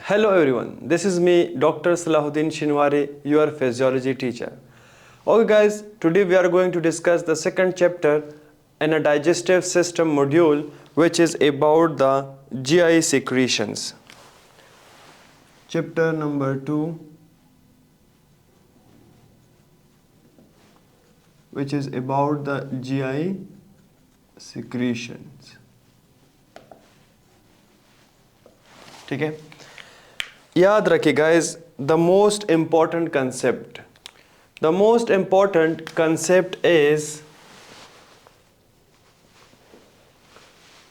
Hello everyone, this is me Dr. Salahuddin Shinwari, your physiology teacher. Okay guys, today we are going to discuss the second chapter in a digestive system module which is about the GI secretions. Chapter number 2, which is about the GI secretions. ठीक है, याद रखिए guys, the most important concept is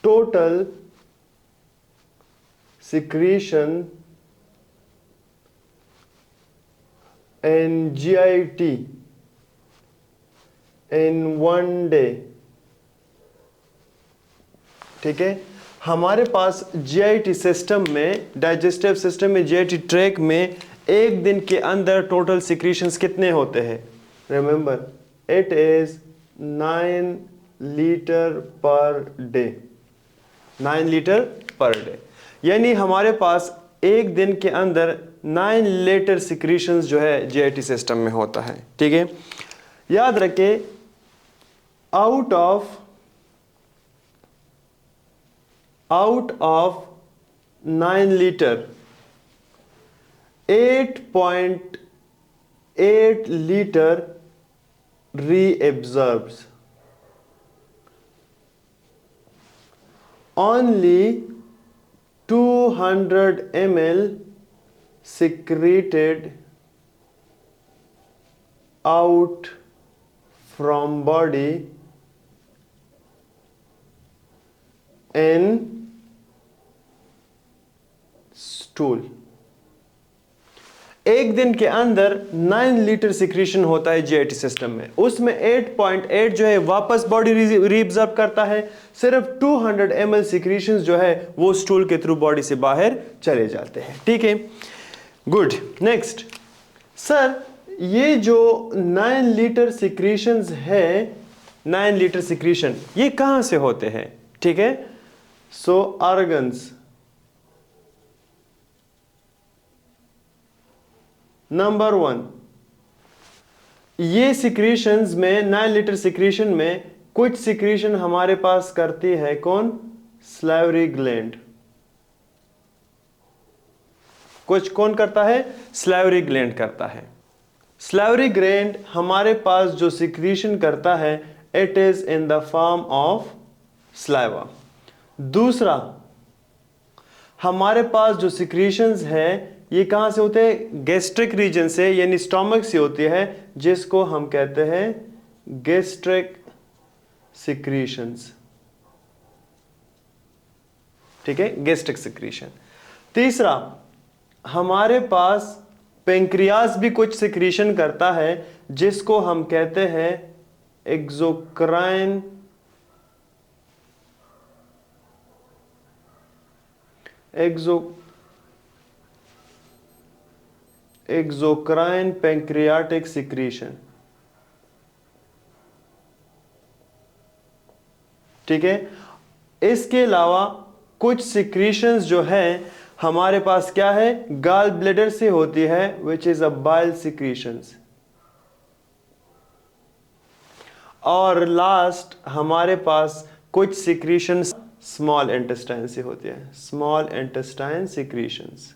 total secretion in GIT in one day. ठीक है, हमारे पास JIT system में, digestive system में, GIT track में एक दिन के अंदर टोटल सिक्रीशंस कितने होते हैं? Remember, it is 9 litre per day. 9 litre per day, यानी हमारे पास एक दिन के अंदर 9 लीटर सिक्रीशंस जो है जीआईटी सिस्टम में होता है। ठीक है, याद रखें, out of 9 litre 8.8 litre reabsorbs. Only 200 ml secreted out from body in stool. एक दिन के अंदर 9 लीटर सिक्रीशन होता है जीआईटी सिस्टम में, उसमें 8.8 जो है वापस बॉडी रीअब्सॉर्ब करता है, सिर्फ 200 ml सिक्रीशन जो है वो स्टूल के थ्रू बॉडी से बाहर चले जाते हैं। ठीक है, गुड। नेक्स्ट सर, ये जो 9 लीटर सिक्रीशंस है, 9 लीटर सिक्रीशन ये कहां से होते हैं? ठीक है, सो ऑर्गन्स, नंबर 1, ये सिक्रीशंस में, 9 लीटर सिक्रीशन में कुछ सिक्रीशन हमारे पास करती है कौन? Salivary gland. कुछ कौन करता है? सलाइवरी ग्लैंड करता है। सलाइवरी ग्लैंड हमारे पास जो सिक्रीशन करता है, it is in the form of saliva. दूसरा, हमारे पास जो सिक्रीशंस है ये कहां से होते हैं? गैस्ट्रिक रीजन से, यानी स्टोमक से होती है, जिसको हम कहते हैं गैस्ट्रिक सिक्रीशंस। ठीक है, गैस्ट्रिक सिक्रीशन। तीसरा, हमारे पास पेंक्रियास भी कुछ सिक्रीशन करता है, जिसको हम कहते हैं एक्सोक्राइन पैंक्रियाटिक सिक्रीशन। ठीक है, इसके अलावा कुछ सिक्रीशंस जो है हमारे पास क्या है? गॉल ब्लैडर से होती है, which is a bile secretions. और लास्ट, हमारे पास कुछ सिक्रीशंस स्मॉल इंटेस्टाइन से होती है, स्मॉल इंटेस्टाइन सिक्रीशंस।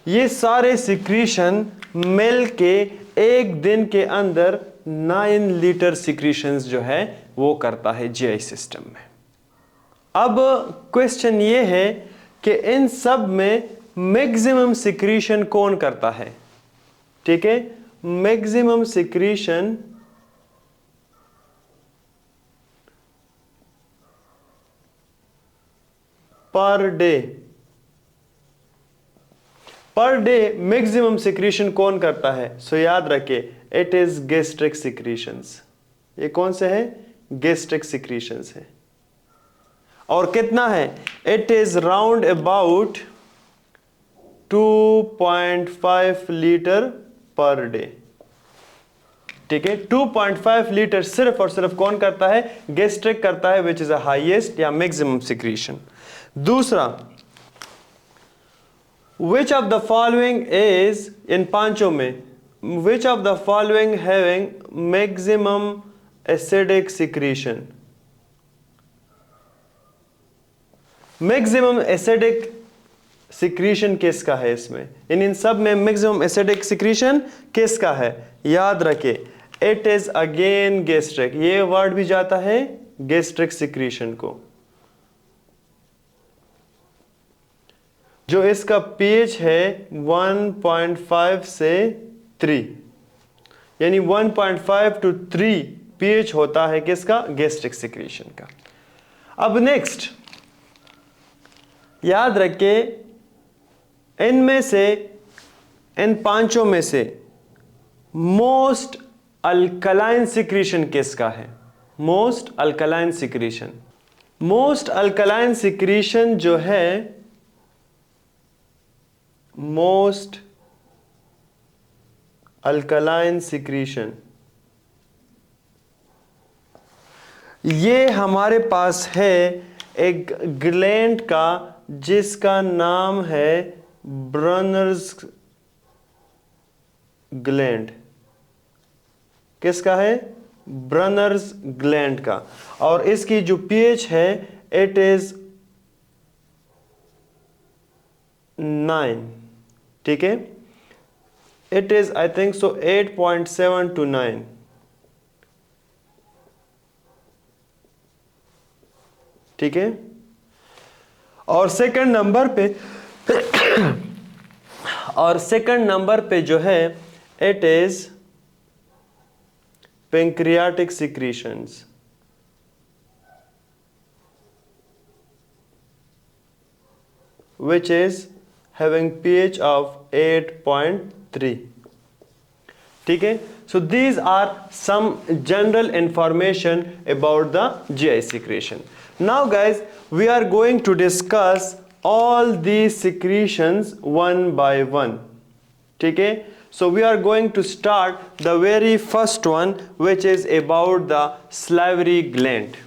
ये सारे सिक्रीशन मिल के एक दिन के अंदर 9 लीटर सिक्रीशंस जो है वो करता है जीआई सिस्टम में। अब क्वेश्चन ये है कि इन सब में मैक्सिमम सिक्रीशन कौन करता है? ठीक है, maximum secretion per day maximum secretion कौन करता है? सो याद रखिए, इट इज गैस्ट्रिक सिक्रीशंस। ये कौन से है? गैस्ट्रिक सिक्रीशंस है। और कितना है? It is round about 2.5 litre per day. ठीक है। 2.5 लीटर सिर्फ और सिर्फ कौन करता है? गैस्ट्रिक करता है, विच इज अ हाईएस्ट या मैक्सिमम सिक्रीशन। दूसरा, which of the following is, इन पांचों में which of the following having maximum acidic secretion? Maximum acidic secretion किसका है इसमें? इन सब में मैक्सिमम एसिडिक सिक्रीशन किसका है? याद रखे, इट इज अगेन गैस्ट्रिक। ये वर्ड भी जाता है गैस्ट्रिक सिक्रीशन को। जो इसका पीएच है 1.5 से 3, यानी 1.5 to 3 पीएच होता है किसका? गैस्ट्रिक सिक्रीशन का। अब नेक्स्ट याद रखे, इनमें से, इन पांचों में से मोस्ट अल्कलाइन सिक्रीशन किसका है? Most alkaline secretion, most alkaline secretion जो है, मोस्ट अल्कलाइन सिक्रीशन, ये हमारे पास है एक ग्लैंड का जिसका नाम है ब्रनर्स ग्लैंड। किसका है? ब्रनर्स ग्लैंड का। और इसकी जो पीएच है इट इज 9, ठीक है। It is I think so 8.7 to 9, ठीक है। और सेकंड नंबर पे और सेकंड नंबर पे जो है it is pancreatic secretions, which is having pH of 8.3, ठीक है। So these are some general information about the GI secretion. Now guys, we are going to discuss all these secretions one by one, ठीक है। So we are going to start the very first one, which is about the salivary gland.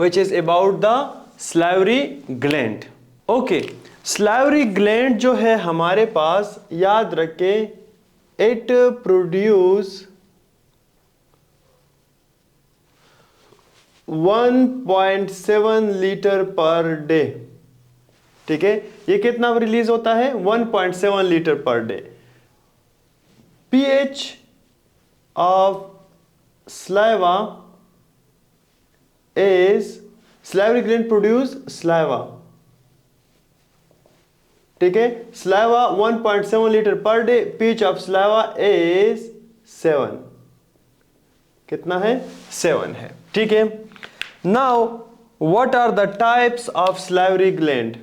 Which is about the salivary gland. Okay, salivary gland जो है हमारे पास, याद रखे, it produce 1.7 litre per day, ठीक है। ये कितना रिलीज होता है? 1.7 litre per day. pH of saliva is, salivary gland produce saliva, ठीक है। saliva 1.7 litre per day, pH of saliva is 7, कितना है? 7 है, ठीक है। Now what are the types of salivary gland?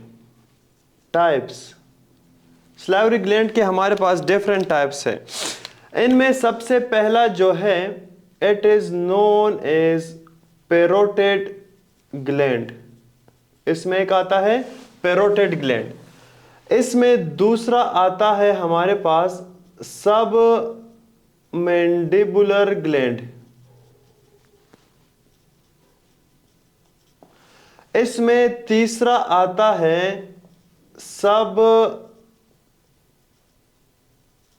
Types, salivary gland के हमारे पास different types है। इनमें सबसे पहला जो है it is known as parotid gland। इसमें एक आता है parotid gland। इसमें दूसरा आता है हमारे पास सब मैंडिबुलर ग्लैंड। इसमें तीसरा आता है सब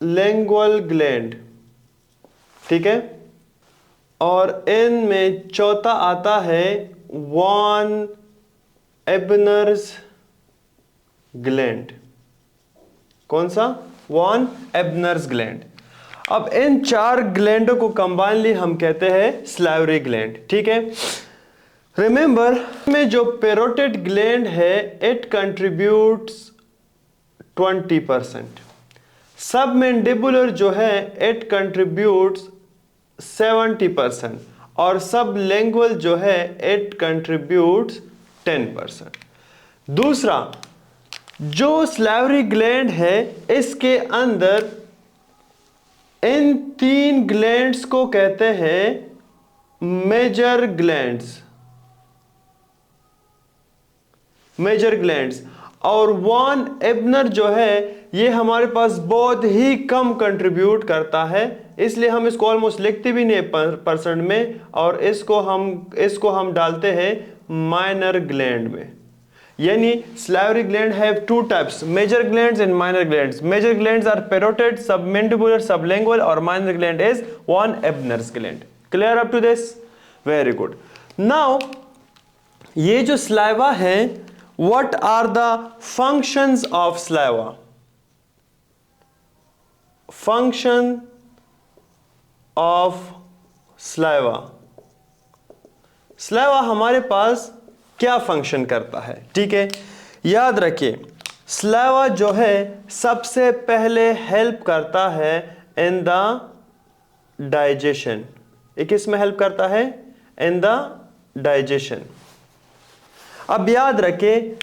लिंगुअल ग्लैंड, ठीक है। और इनमें चौथा आता है वॉन एबनर्स ग्लैंड। कौन सा? Von Ebner's gland. अब इन चार ग्लैंडों को कंबाइनली हम कहते हैं salivary ग्लैंड, ठीक है। रिमेंबर, में जो पेरोटिड ग्लैंड है इट कंट्रीब्यूट्स 20%, सब मैंडिबुलर जो है इट कंट्रीब्यूट्स 70%, और सब लिंगुअल जो है इट कंट्रीब्यूट्स 10%। दूसरा, जो salivary ग्लैंड है इसके अंदर इन तीन ग्लैंड्स को कहते हैं मेजर ग्लैंड्स। मेजर ग्लैंड्स, और वॉन एबनर जो है ये हमारे पास बहुत ही कम कंट्रीब्यूट करता है, इसलिए हम इसको ऑलमोस्ट लिखते भी नहीं परसेंट में, और इसको हम डालते हैं माइनर ग्लैंड में। यानी salivary gland have two types, major glands and minor glands. Major glands are parotid, submandibular, sublingual, और minor gland is von Ebner's gland. Clear up to this? Very good. Now ये जो saliva है, what are the functions of saliva? Function of saliva. saliva हमारे पास क्या function करता है, ठीक है। याद रखिए स्लाइवा जो है सबसे पहले हेल्प करता है इन द डाइजेशन। ये किस में हेल्प करता है? In the digestion. अब याद रखिए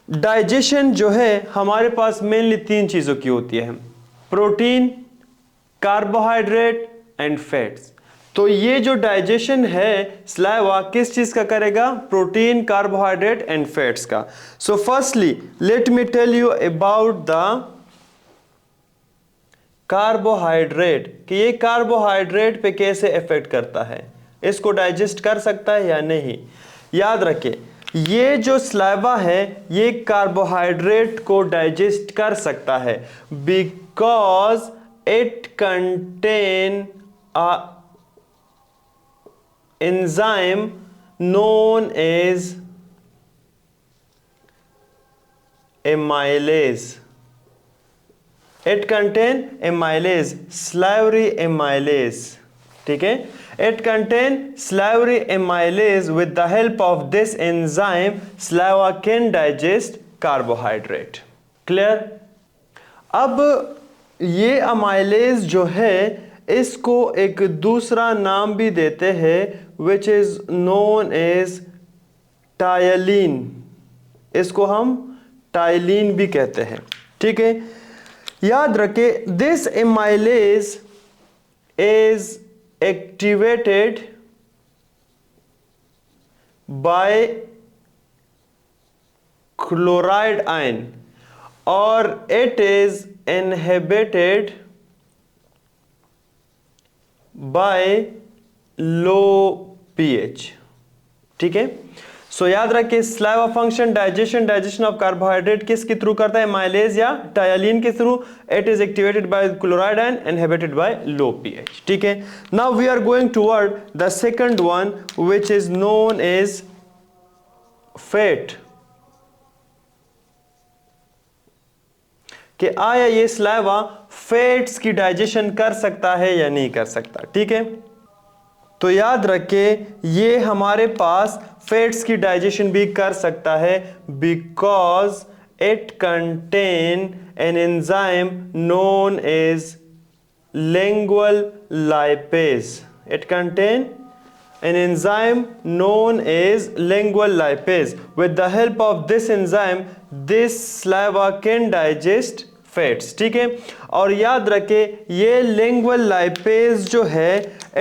डाइजेशन जो है हमारे पास मेनली 3 चीजों की होती है, प्रोटीन, कार्बोहाइड्रेट एंड फैट्स। तो ये जो डाइजेशन है स्लाइवा किस चीज का करेगा? प्रोटीन, कार्बोहाइड्रेट एंड फैट्स का। So firstly let me tell you about the carbohydrate, कि ये कार्बोहाइड्रेट पे कैसे इफेक्ट करता है, इसको डाइजेस्ट कर सकता है या नहीं। याद रखें ये जो स्लाइवा है ये कार्बोहाइड्रेट को डाइजेस्ट कर सकता है because it contain enzyme known as amylase. It contain amylase, salivary amylase, ठीक है। It contain salivary amylase. With the help of this enzyme saliva can digest carbohydrate. Clear? अब ये amylase जो है इसको एक दूसरा नाम भी देते हैं which is known as ptyalin. इसको हम टायलिन भी कहते हैं, ठीक है। याद रखें this amylase is activated by chloride ion और it is inhibited by low pH, ठीक है। सो याद रखिए saliva function digestion of carbohydrate किसके थ्रू करता है? माइलेज या टायलिन के through. It is activated by chloride and inhibited by low pH, ठीक है। Now we are going toward the second one which is known as fat, कि आया ये स्लाइवा फैट्स की डाइजेशन कर सकता है या नहीं कर सकता, ठीक है। तो याद रखें ये हमारे पास फैट्स की डाइजेशन भी कर सकता है because it contain an enzyme known as lingual lipase. It contain an enzyme known as lingual lipase. With the help of this enzyme this saliva can digest fats, ठीक है। और याद रखें ये lingual lipase जो है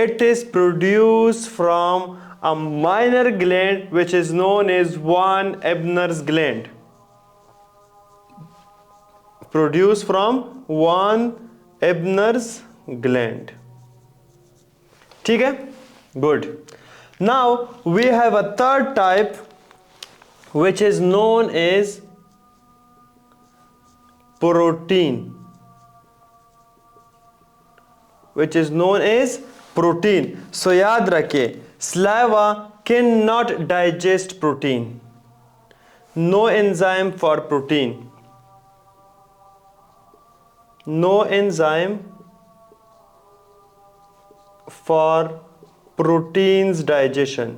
it is produced from a minor gland which is known as von Ebner's gland. Produced from von Ebner's gland, ठीक है। Good. Now we have a third type which is known as protein, which is known as protein. So याद रखिए saliva cannot digest protein, no enzyme for protein, no enzyme for proteins digestion.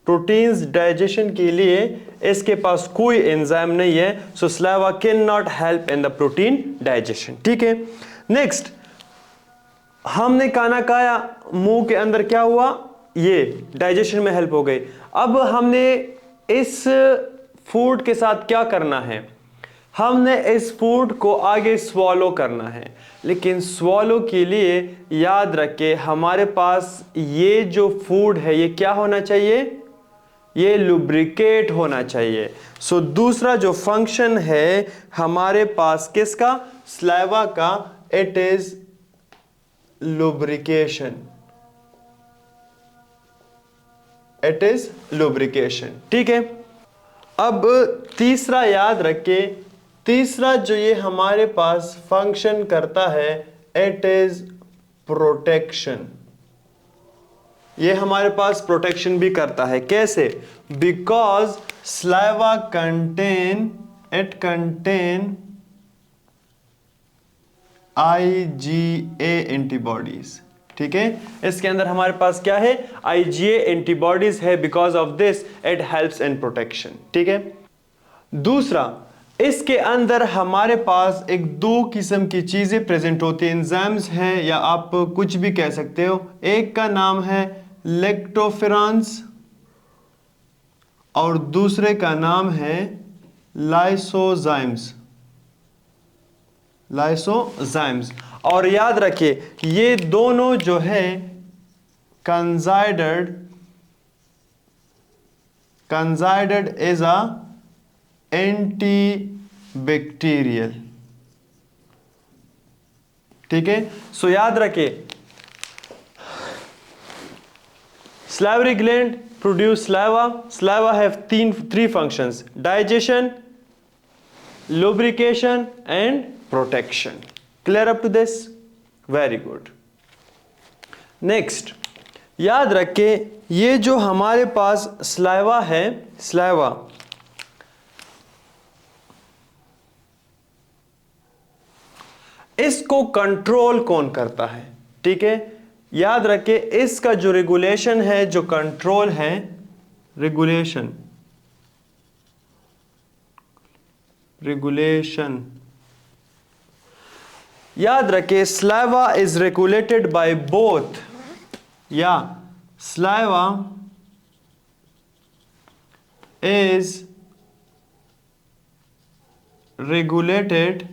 Proteins digestion के लिए इसके पास कोई enzyme नहीं है, सो saliva can not help in the protein digestion, ठीक है। नेक्स्ट हमने खाना खाया, मुंह के अंदर क्या हुआ? ये डाइजेशन में हेल्प हो गई। अब हमने इस फूड के साथ क्या करना है? हमने इस फूड को आगे स्वॉलो करना है, लेकिन स्वॉलो के लिए याद रखें हमारे पास ये जो फूड है ये क्या होना चाहिए? ये लुब्रिकेट होना चाहिए। सो दूसरा जो फंक्शन है हमारे पास किसका, स्लाइवा का, it is lubrication, it is lubrication. ठीक है, अब तीसरा याद रखे, तीसरा जो ये हमारे पास फंक्शन करता है इट इज प्रोटेक्शन। ये हमारे पास प्रोटेक्शन भी करता है। कैसे? Because saliva contain, it contain IgA antibodies. ठीक है, इसके अंदर हमारे पास क्या है, IgA एंटीबॉडीज है। Because of this it helps in protection. ठीक है, दूसरा, इसके अंदर हमारे पास एक दो किस्म की चीजें प्रेजेंट होती हैं, एंजाइम्स हैं या आप कुछ भी कह सकते हो। एक का नाम है लेक्टोफेरांस और दूसरे का नाम है लाइसोजाइम्स, लाइसोजाइम्स। और याद रखिए ये दोनों जो है कंजाइडेड इज अ एंटीबैक्टीरियल। ठीक है, सो याद रखिए salivary gland produce saliva, saliva have three functions: digestion, lubrication and protection. Clear up to this? Very good. Next, याद रखें ये जो हमारे पास saliva है, saliva इसको कंट्रोल कौन करता है? ठीक है, याद रखें इसका जो रेगुलेशन है, जो कंट्रोल है, रेगुलेशन याद रखें saliva is regulated by both, या saliva is regulated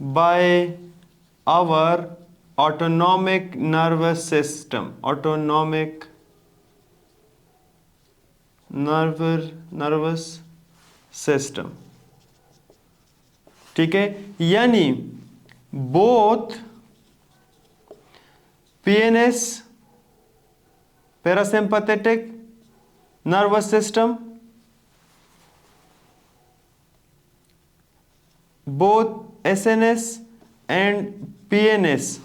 by our autonomic nervous system, autonomic nervous system। ठीक है, यानी both PNS parasympathetic nervous system, both SNS and PNS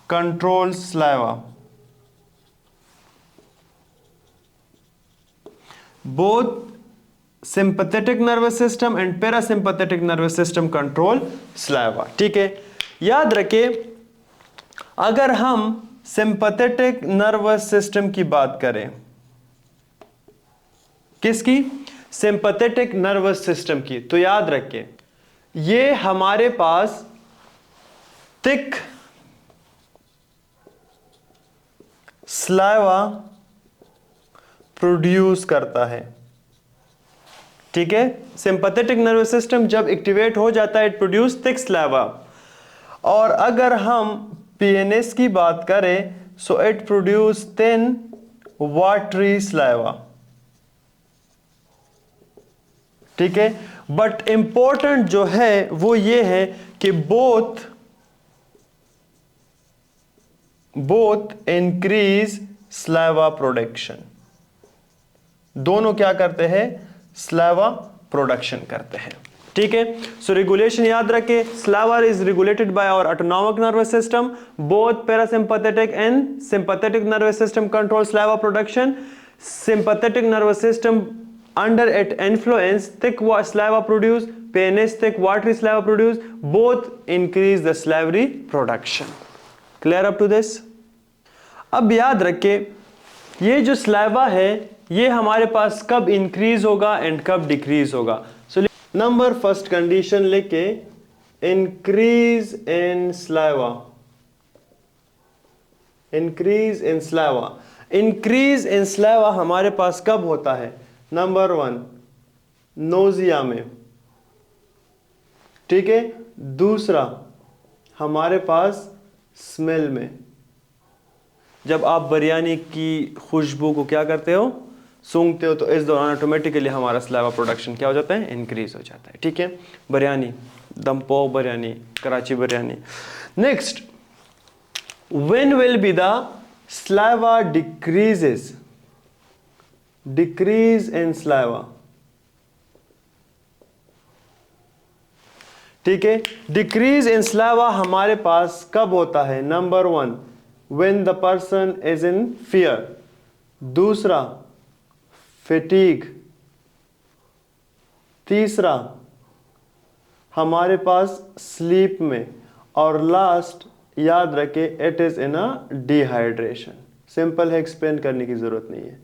control saliva, both sympathetic nervous system and parasympathetic nervous system control saliva। ठीक है, याद रखें अगर हम sympathetic nervous system की बात करें, किसकी? sympathetic nervous system की, तो याद रखें ये हमारे पास थिक स्लाइवा प्रोड्यूस करता है। ठीक है, सिंपैथेटिक नर्वस सिस्टम जब एक्टिवेट हो जाता है इट प्रोड्यूस थिक स्लाइवा। और अगर हम पीएनएस की बात करें so it produce thin watery saliva. ठीक है, बट इंपॉर्टेंट जो है वो ये है कि बोथ इंक्रीज स्लाइवा प्रोडक्शन, दोनों क्या करते हैं? स्लाइवा प्रोडक्शन करते हैं। ठीक है, सो रेगुलेशन याद रखें saliva is regulated by our autonomic nervous system, both parasympathetic and sympathetic nervous system control saliva production. Sympathetic nervous system under its influence thick saliva produce, PNS thick watery saliva produce, both increase the salivary production। clear up to this? अब याद रखें ये जो saliva है ये हमारे पास कब increase होगा एंड कब decrease होगा। so नंबर फर्स्ट कंडीशन लेके increase in saliva, increase in saliva, increase in saliva हमारे पास कब होता है? नंबर 1 नोजिया में। ठीक है, दूसरा हमारे पास स्मेल में, जब आप बिरयानी की खुशबू को क्या करते हो? सूंघते हो तो इस दौरान ऑटोमेटिकली हमारा सलाइवा प्रोडक्शन क्या हो जाता है, इंक्रीज हो जाता है। ठीक है, बिरयानी, दमपोह biryani, Karachi biryani. Next, when will be the saliva decreases, decrease in saliva. ठीक है, डिक्रीज इन सलाइवा हमारे पास कब होता है? Number 1, when the person is in fear. दूसरा, फैटीग। तीसरा, हमारे पास स्लीप में। और लास्ट, याद रखें, it is in a dehydration. Simple है, एक्सप्लेन करने की जरूरत नहीं है,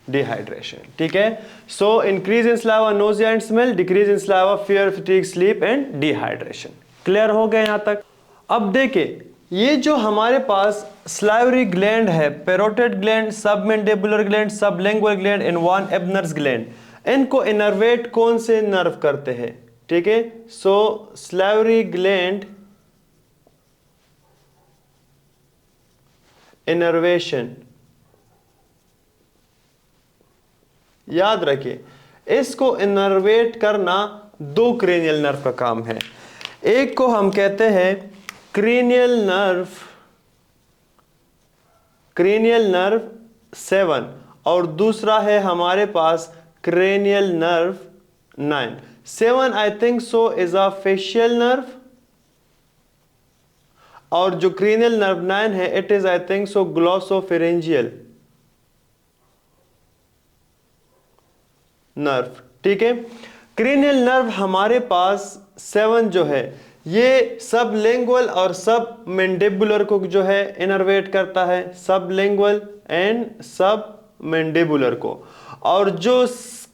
डिहाइड्रेशन। ठीक है, so increase in saliva nausea and smell, decrease in saliva fear, fatigue, sleep and dehydration. Clear हो गए यहां तक? अब देखिए, ये जो हमारे पास सलाइवरी ग्लैंड है, parotid gland, submandibular gland, sublingual gland and von Ebner's gland, इनको इनर्वेट कौन से नर्व करते हैं? ठीक है, सो सलाइवरी ग्लैंड इनर्वेशन, याद रखिए, इसको इनर्वेट करना दो क्रेनियल नर्व का काम है। एक को हम कहते हैं क्रेनियल नर्व, क्रेनियल नर्व 7, और दूसरा है हमारे पास cranial nerve 9। 7 I think so is a facial nerve, और जो क्रेनियल नर्व 9 है, it is I think so glossopharyngeal nerve. ठीक है, क्रेनियल नर्व हमारे पास 7 जो है, ये सब लिंगुअल और सब मैंडिबुलर को जो है इनर्वेट करता है, सब लिंगुअल एंड सब मैंडिबुलर को। और जो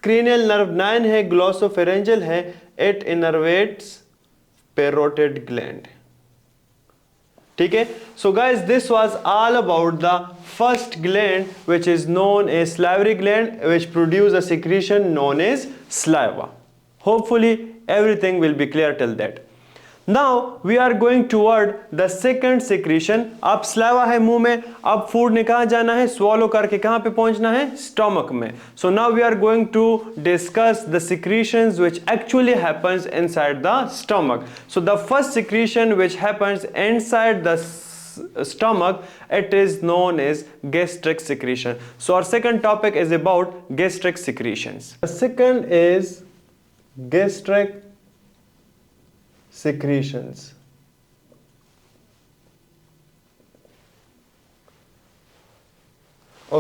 क्रेनियल नर्व 9 है, ग्लॉसोफेरेंजियल है, इट इनर्वेट्स पैरोटिड ग्लैंड। ठीक है, so guys, this was all about the first gland which is known as salivary gland, which produce a secretion known as saliva. Hopefully everything will be clear till that. Now we are going toward the second secretion. अब saliva है मुंह में, अब food ने कहाँ जाना है? swallow करके कहाँ पे पहुंचना है? stomach में. So now we are going to discuss the secretions which actually happens inside the stomach. So the first secretion which happens inside the stomach, it is known as gastric secretion. So our second topic is about gastric secretions. The second is gastric secretions.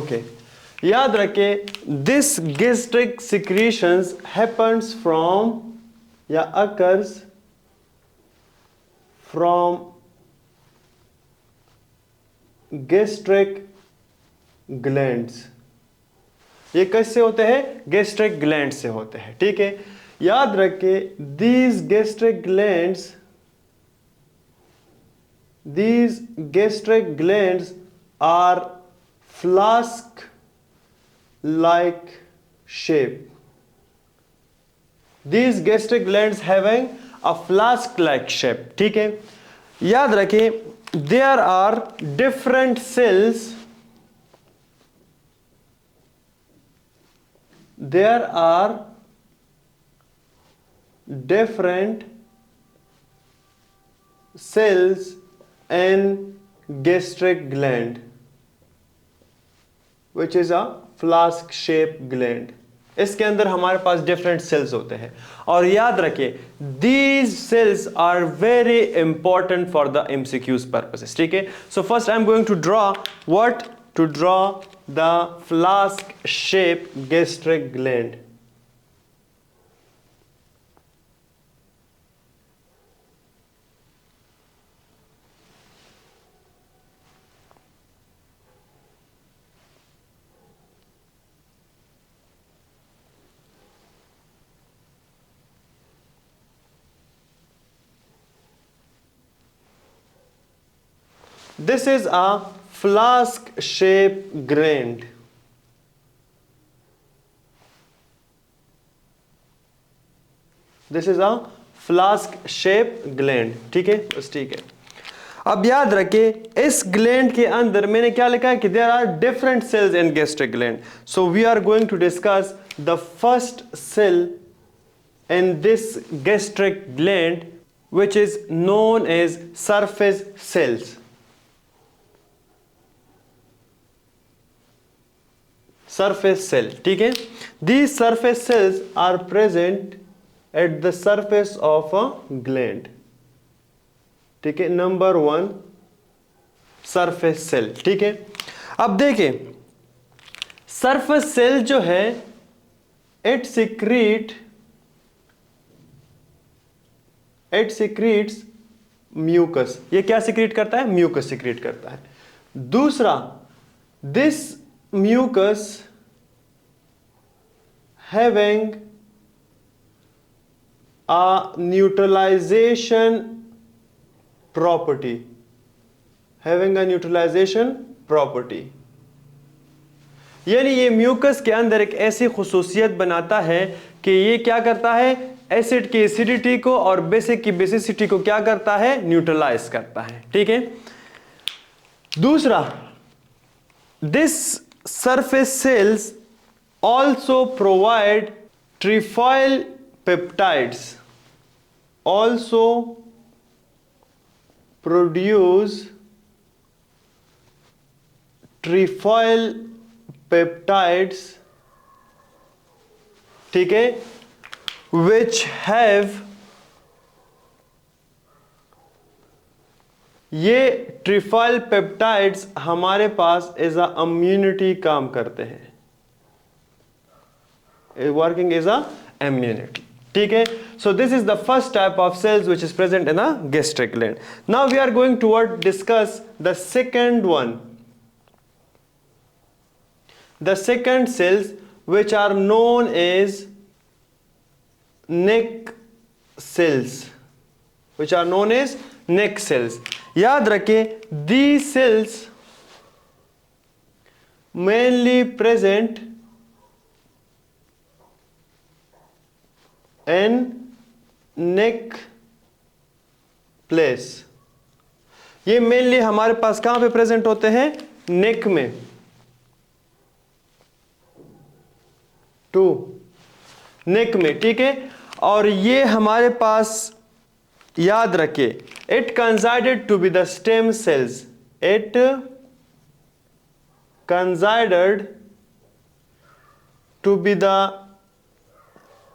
Okay, याद रखें, this gastric secretions happens from या occurs from gastric glands. ये कैसे होते हैं? Gastric gland से होते हैं। ठीक है, याद रखिए, these gastric glands are flask like shape. These gastric glands having a flask like shape. ठीक है, याद रखिए, there are different cells, there are different cells in gastric gland, which is a flask shaped gland. इसके अंदर हमारे पास different cells होते हैं, और याद रखिए, these cells are very important for the MCQs purposes. ठीक है, so first I am going to draw the flask shaped gastric gland. This is a flask shaped gland. This is a flask shaped gland. ठीक है, बस ठीक है। अब याद रखिए इस ग्लैंड के अंदर मैंने क्या लिखा है कि there are different cells in gastric gland. So we are going to discuss the first cell in this gastric gland which is known as surface cells. Surface cell, ठीक है. These surface cells are present at the surface of a gland. ठीक है. Number 1 surface cell, ठीक है. अब देखिए surface cell जो है it secretes म्यूकस. ये क्या सिक्रीट करता है? म्यूकस सिक्रीट करता है. दूसरा, this mucus having a neutralization property. Having a neutralization property यानी ये म्यूकस के अंदर एक ऐसी खुसूसियत बनाता है कि ये क्या करता है? एसिड की एसिडिटी को और बेसिक की बेसिसिटी को क्या करता है? न्यूट्रलाइज करता है. ठीक है. दूसरा, this surface cells also provide trefoil peptides. Also produce trefoil peptides. ठीक है. which have, ये ट्रिफॉइल पेप्टाइड्स हमारे पास एज अ इम्यूनिटी काम करते हैं. Working as a immunity. ठीक है. So this is the first type of cells which is present in a gastric gland. Now we are going toward discuss the second one. The second cells which are known as neck cells, which are known as neck cells. याद रखें these cells mainly present in neck place. ये mainly हमारे पास कहां पे present होते हैं? नेक में. 2 नेक में. ठीक है. और ये हमारे पास याद रखे it considered to be the stem cells. It considered to be the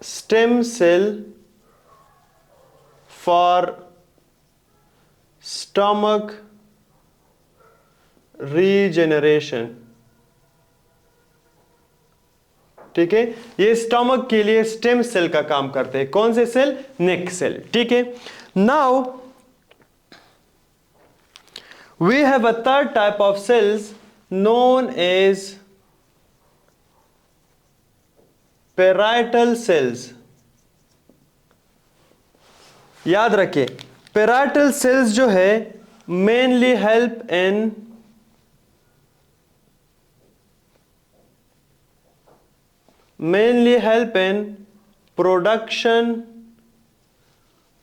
stem cell for stomach regeneration. ठीक है. ये स्टमक के लिए स्टेम सेल का काम करते हैं. कौन से सेल? नेक सेल. ठीक है. Now we have a third type of cells known as parietal cells. याद रखिए पेराइटल सेल्स जो है mainly help in production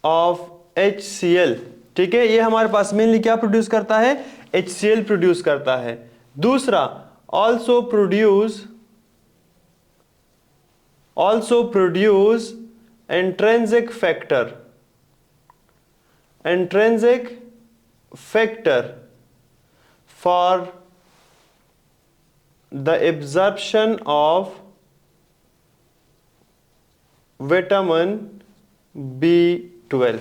of HCl. ठीक है. ये हमारे पास मेनली क्या प्रोड्यूस करता है? HCl प्रोड्यूस करता है. दूसरा, also produce intrinsic factor for the absorption of vitamin B12.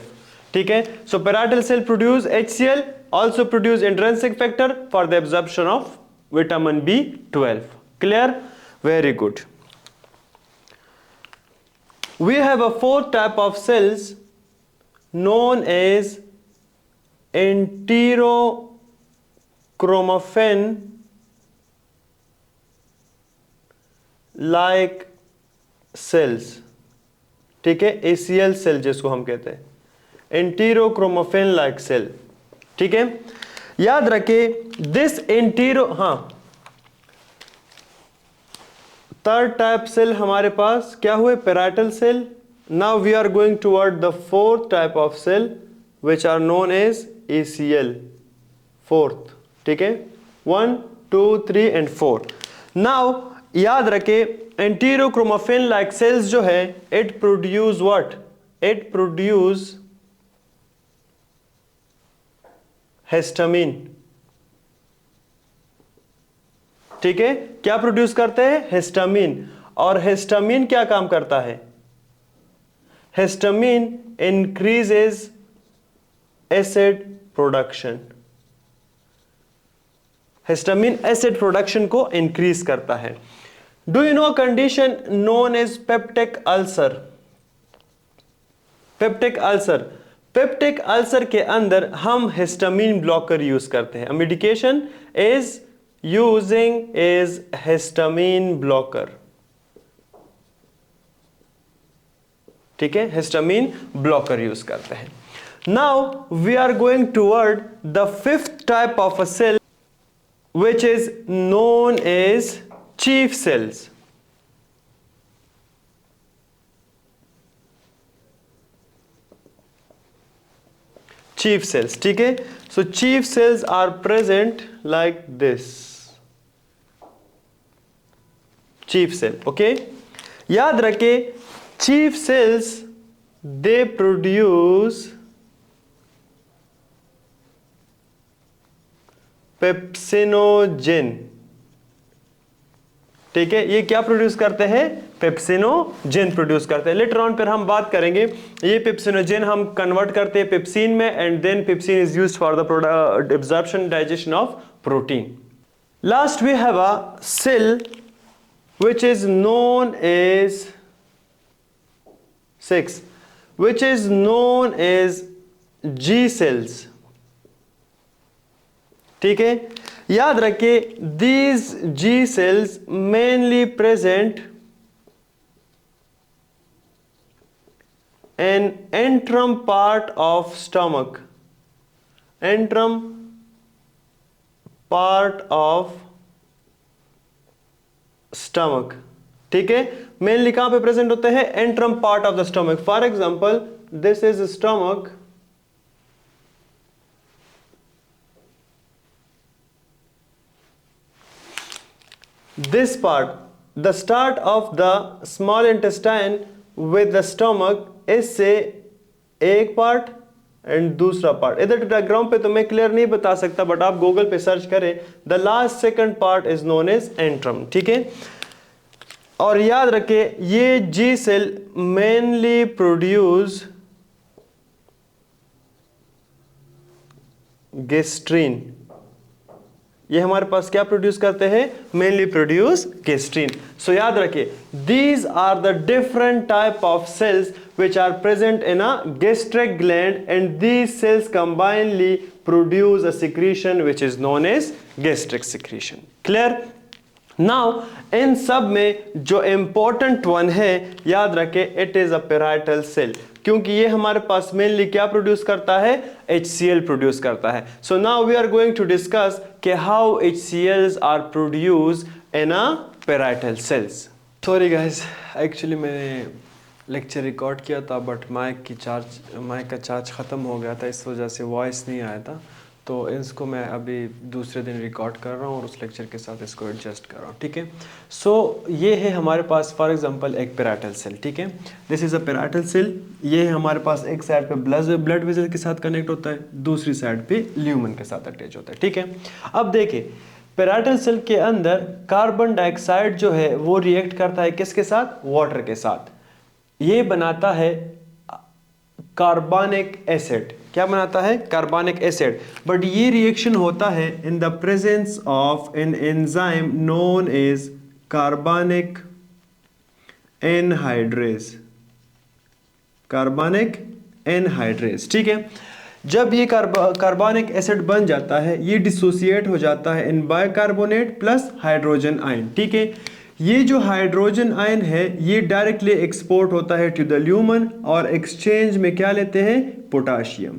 ठीक है. So parietal cell produce HCl, also produce intrinsic factor for the absorption of vitamin B12. Clear? Very good. We have a fourth type of cells known as enterochromaffin like cells. ठीक है. ACL cell जिसको हम कहते हैं एंटीरोक्रोमोफिन like cell. ठीक है. याद रखें दिस थर्ड टाइप सेल हमारे पास क्या हुए? Parietal cell. Now we are going toward the fourth type of cell which are known as ACL. Fourth, ठीक है, 1 2 3 एंड 4। नाउ याद रखे एंटीरोक्रोमोफिन लाइक सेल्स जो है it produce what, it produce histamine, ठीक है, क्या प्रोड्यूस करते हैं, हिस्टामिन। और हिस्टामिन क्या काम करता है, histamine increases acid production, histamine acid production को इंक्रीज करता है। Do you know condition known as peptic ulcer, peptic ulcer, peptic ulcer के अंदर हम हिस्टामिन ब्लॉकर यूज करते हैं, medication is using is histamine blocker, ठीक है, हिस्टामिन ब्लॉकर यूज करते हैं। Now we are going toward the fifth type of a cell which is known as chief cells. Chief cells, ठीक है, so chief cells are present like this, chief cell, okay, याद रखे chief cells they produce pepsinogen, ठीक है, ये क्या produce करते हैं, पेप्सिनोजेन प्रोड्यूस करते हैं। लेटर ऑन पर हम बात करेंगे ये पेप्सिनोजेन हम कन्वर्ट करते हैं पेप्सिन में and then pepsin is used for the absorption digestion of protein. Last we have a cell which is known as 6 which is known as G cells, ठीक है, याद रखिए these G cells mainly present in antrum part of stomach, antrum part of stomach, ठीक है, mainly कहां पे present होते हैं, antrum part of the stomach. For example this is stomach, this part, the start of the small intestine with the stomach इससे एक part and दूसरा part, इधर डायग्राम पे तो मैं क्लियर नहीं बता सकता बट आप गूगल पे सर्च करें, the last second part is known as antrum, ठीक है। और याद रखें ये G cell mainly produce gastrin, ये हमारे पास क्या प्रोड्यूस करते हैं, मेनली प्रोड्यूस गेस्ट्रीन। सो याद रखिए these are the different type of cells which are present in a gastric gland and these cells combinedly produce a secretion which is known as gastric secretion. Clear? Now इन सब में जो important one है याद रखें it is a parietal cell, क्योंकि ये हमारे पास मेनली क्या प्रोड्यूस करता है, HCl प्रोड्यूस करता है। So now we are going to discuss कि how HCls are produce in a parietal cells। Sorry guys, actually मैंने लेक्चर रिकॉर्ड किया था बट माइक का चार्ज ख़त्म हो गया था, इस वजह से वॉइस नहीं आया था, तो इसको मैं अभी दूसरे दिन रिकॉर्ड कर रहा हूँ और उस लेक्चर के साथ इसको एडजस्ट कर रहा हूँ, ठीक है। सो ये है हमारे पास फॉर एग्जांपल एक पैराइटल सेल, ठीक है, this is a parietal cell. ये हमारे पास एक साइड पे ब्लड वेसल के साथ कनेक्ट होता है, दूसरी साइड पे ल्यूमन के साथ अटैच होता है, ठीक है। अब देखिए पैराइटल सेल के अंदर कार्बन डाइऑक्साइड जो है वो रिएक्ट करता है किसके साथ, वाटर के साथ, ये बनाता है कार्बनिक एसिड, क्या बनाता है, कार्बनिक एसिड। बट ये रिएक्शन होता है in the presence of an enzyme known as carbonic anhydrase, carbonic anhydrase, ठीक है। जब ये कार्बनिक एसिड बन जाता है ये डिसोसिएट हो जाता है इन बाइकार्बोनेट प्लस हाइड्रोजन आयन, ठीक है। ये जो हाइड्रोजन आयन है ये डायरेक्टली एक्सपोर्ट होता है टू द ल्यूमन और एक्सचेंज में क्या लेते हैं, पोटाशियम,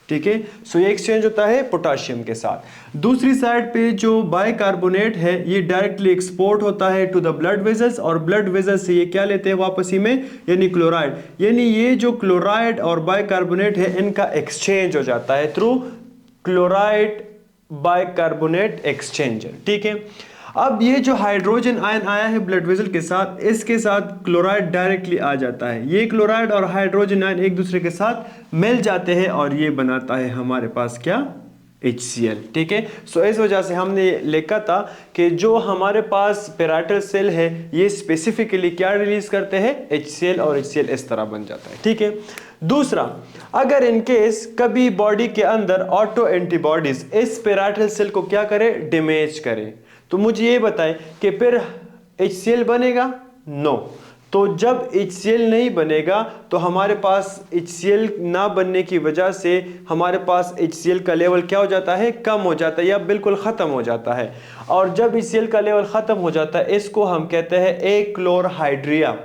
ठीक है। सो ये एक्सचेंज होता है पोटाशियम के साथ। दूसरी साइड पे जो बाइकार्बोनेट है ये डायरेक्टली एक्सपोर्ट होता है टू द ब्लड वेजल्स और ब्लड वेजल्स से ये क्या लेते हैं वापस ही में, यानी क्लोराइड, यानी ये जो क्लोराइड और बाइकार्बोनेट है इनका एक्सचेंज हो जाता है थ्रू क्लोराइड बाइकार्बोनेट एक्सचेंजर, ठीक है। अब ये जो हाइड्रोजन आयन आया है ब्लड वेसल के साथ, इसके साथ क्लोराइड डायरेक्टली आ जाता है। ये क्लोराइड और हाइड्रोजन आयन एक दूसरे के साथ मिल जाते हैं और ये बनाता है हमारे पास क्या, HCl, ठीक है। सो इस वजह से हमने लिखा था कि जो हमारे पास पैराइटल सेल है ये स्पेसिफिकली क्या रिलीज करते हैं, HCl, और HCl इस तरह बन जाता है, ठीक है। दूसरा, अगर इनकेस कभी बॉडी के अंदर ऑटो एंटीबॉडीज इस पैराइटल सेल को क्या करे, डैमेज करे, तो मुझे ये बताएं कि फिर HCl बनेगा? नो। तो जब HCl नहीं बनेगा तो हमारे पास HCl ना बनने की वजह से हमारे पास HCl का लेवल क्या हो जाता है, कम हो जाता है या बिल्कुल ख़त्म हो जाता है। और जब HCl का लेवल ख़त्म हो जाता है इसको हम कहते हैं एक्लोरहाइड्रिया,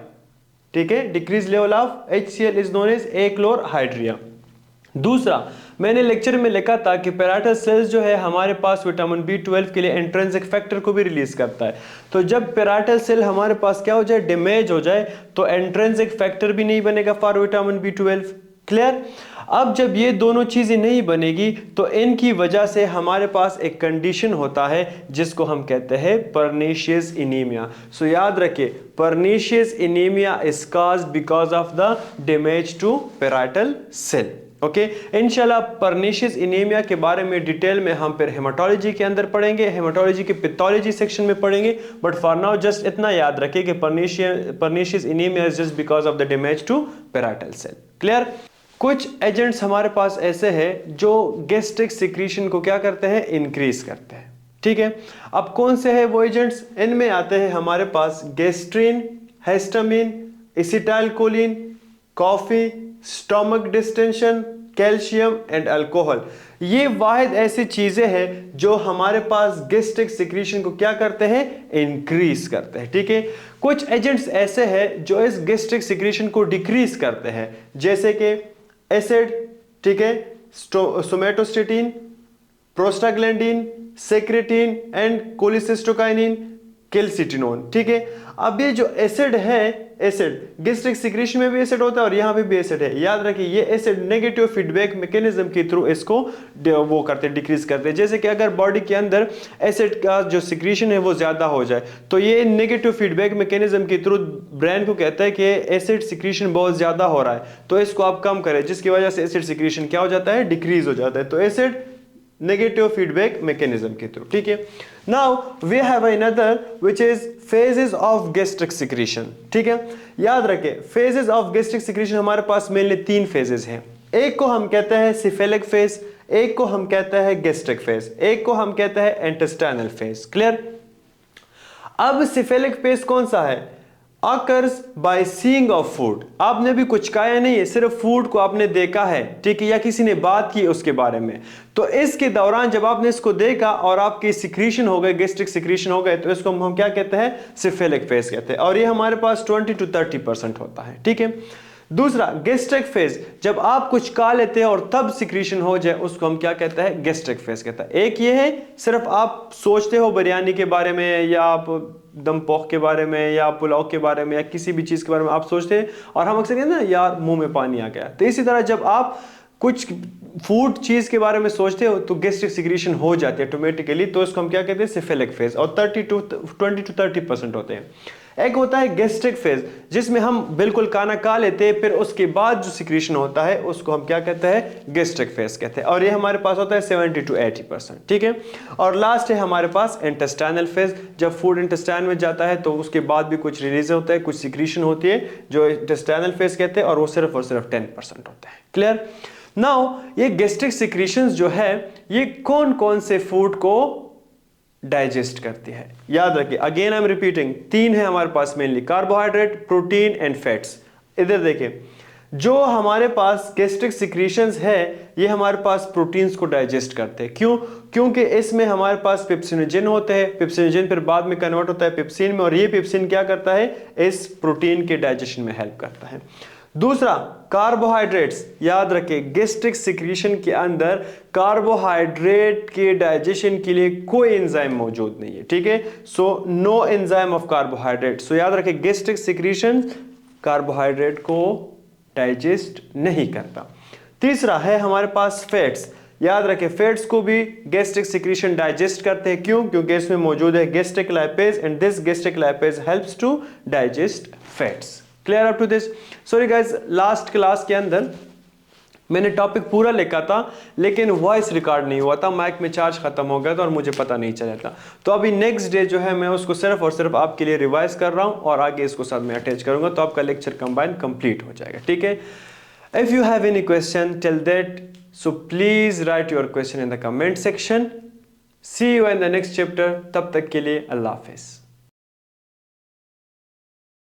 ठीक है। Decrease level of HCl is known as achlorhydria. दूसरा, मैंने लेक्चर में लिखा था कि पैराइटल सेल्स जो है हमारे पास विटामिन B12 के लिए इंट्रिंसिक फैक्टर को भी रिलीज करता है। तो जब पैराइटल सेल हमारे पास क्या हो जाए, डैमेज हो जाए, तो इंट्रिंसिक फैक्टर भी नहीं बनेगा फॉर विटामिन B12, क्लियर। अब जब ये दोनों चीजें नहीं बनेगी तो इनकी वजह से हमारे पास एक कंडीशन होता है जिसको हम कहते हैं पर्नीशियस एनीमिया। सो याद रखिए, pernicious anaemia is caused because of the damage to parietal cell, okay. इंशाल्लाह पर्नीशियस एनीमिया के बारे में डिटेल में हम फिर हेमाटोलॉजी के अंदर पढ़ेंगे, हेमाटोलॉजी के पैथोलॉजी सेक्शन में पढ़ेंगे, बट फॉर नाउ जस्ट इतना याद रखिए कि pernicious anaemia is just because of the damage to parietal cell, clear. कुछ एजेंट्स हमारे पास ऐसे हैं जो गैस्ट्रिक सिक्रीशन को क्या करते हैं, इंक्रीज करते हैं, ठीक है। अब कौन से हैं वो एजेंट्स, इनमें आते हैं हमारे पास gastrin, histamine, acetylcholine, coffee, stomach distension, calcium and alcohol. ये वाहिद ऐसी चीजें हैं जो हमारे पास गैस्ट्रिक सिक्रीशन को क्या करते हैं, इंक्रीज करते हैं, ठीक है। कुछ एजेंट्स ऐसे हैं जो इस गैस्ट्रिक सिक्रीशन को डिक्रीज करते हैं, जैसे कि एसिड, ठीक है, somatostatin, prostaglandin, secretin and cholecystokinin, calcitonin, ठीक है। अब ये जो एसिड है, एसिड गैस्ट्रिक सिक्रीशन में भी एसिड होता है और यहाँ पे भी एसिड है। याद रखिए ये एसिड नेगेटिव फीडबैक मैकेनिज्म के थ्रू इसको वो करते हैं, डिक्रीज करते हैं। जैसे कि अगर बॉडी के अंदर एसिड का जो सिक्रीशन है वो ज्यादा हो जाए तो ये नेगेटिव फीडबैक मैकेनिज्म के थ्रू ब्रेन को कहता है कि एसिड सिक्रीशन बहुत ज्यादा हो रहा है, तो इसको आप कम करें, जिसकी वजह से एसिड सिक्रीशन क्या हो जाता है, डिक्रीज हो जाता है। तो एसिड नेगेटिव फीडबैक मैकेनिज्म के थ्रू, ठीक है। Now we have another which is phases of gastric secretion, ठीक है। याद रखें फेजेस ऑफ गैस्ट्रिक सिक्रीशन हमारे पास मेनली 3 फेजेस हैं। एक को हम कहते हैं सिफेलिक फेज, एक को हम कहते हैं गैस्ट्रिक फेज, एक को हम कहते हैं इंटेस्टाइनल फेज, क्लियर। अब सिफेलिक फेज कौन सा है, occurs by seeing of food। आपने भी कुछ खाया नहीं है, सिर्फ फूड को आपने देखा है, ठीक है, या किसी ने बात की उसके बारे में, तो इसके दौरान जब आपने इसको देखा और आपकी सिक्रीशन हो गए, गैस्ट्रिक सिक्रीशन हो गए, तो इसको हम क्या कहते हैं, सिफेलिक फेज कहते हैं, और ये हमारे पास 20 to 30% होता है, ठीक है। दूसरा गैस्ट्रिक फेज, जब आप कुछ खा लेते हैं और तब सिक्रीशन हो जाए उसको हम क्या कहते हैं, गैस्ट्रिक फेज कहता है। एक ये है सिर्फ आप सोचते हो बिरयानी के बारे में या आप दम पोख के बारे में या पुलाव के बारे में या किसी भी चीज़ के बारे में आप सोचते हैं और हम अक्सर कहते हैं ना यार मुंह में पानी आ गया, तो इसी तरह जब आप कुछ फूड चीज़ के बारे में सोचते हो तो गैस्ट्रिक सिक्रीशन हो जाती है ऑटोमेटिकली, तो इसको हम क्या कहते हैं, सिफेलिक फेज, और 20 to 30% होते हैं। एक होता है गैस्ट्रिक फेज जिसमें हम बिल्कुल खाना खा लेते हैं, फिर उसके बाद जो सिक्रीशन होता है उसको हम क्या कहते हैं, गैस्ट्रिक फेज कहते हैं, और ये हमारे पास होता है 70 to 80%, ठीक है। और लास्ट है हमारे पास इंटेस्टाइनल फेज, जब फूड इंटेस्टाइन में जाता है तो उसके बाद भी कुछ रिलीज होता है, कुछ सिक्रीशन होती है जो इंटेस्टाइनल फेज कहते हैं, और वो सिर्फ और सिर्फ 10% होता है, क्लियर। नाउ ये गैस्ट्रिक सिक्रीशंस जो है ये कौन कौन से फूड को डाइजेस्ट करती है, याद रखिए, अगेन आई एम रिपीटिंग, 3 है हमारे पास mainly, carbohydrate, protein and fats. इधर देखिए जो हमारे पास गैस्ट्रिक सिक्रीशंस है ये हमारे पास प्रोटीन्स को डाइजेस्ट करते हैं, क्यों, क्योंकि इसमें हमारे पास पेप्सिनोजेन होते हैं, पेप्सिनोजेन फिर बाद में कन्वर्ट होता है पेप्सिन में, और ये पेप्सिन क्या करता है, इस प्रोटीन के डाइजेशन में हेल्प करता है। दूसरा कार्बोहाइड्रेट्स, याद रखें गैस्ट्रिक सिक्रीशन के अंदर कार्बोहाइड्रेट के डाइजेशन के लिए कोई एंजाइम मौजूद नहीं है, ठीक है, so no enzyme of carbohydrate. So याद रखें गैस्ट्रिक सिक्रीशन कार्बोहाइड्रेट को डाइजेस्ट नहीं करता। तीसरा है हमारे पास फैट्स, याद रखें फैट्स को भी गैस्ट्रिक सिक्रीशन डाइजेस्ट करते हैं, क्यों? क्योंकि इसमें मौजूद है gastric lipase and this gastric lipase helps to digest fats. Clear up to this? Sorry guys, last class के अंदर मैंने टॉपिक पूरा लिखा था लेकिन वॉइस रिकॉर्ड नहीं हुआ था, माइक में चार्ज खत्म हो गया था और मुझे पता नहीं चला था। तो अभी नेक्स्ट डे जो है मैं उसको सिर्फ और सिर्फ आपके लिए रिवाइज कर रहा हूं और आगे इसको साथ में अटैच करूंगा, तो आपका लेक्चर कंबाइन कंप्लीट हो जाएगा। ठीक है, if you have any question till that, so please write your question in the comment section. See you in the next chapter, तब तक के लिए अल्लाह हाफिज।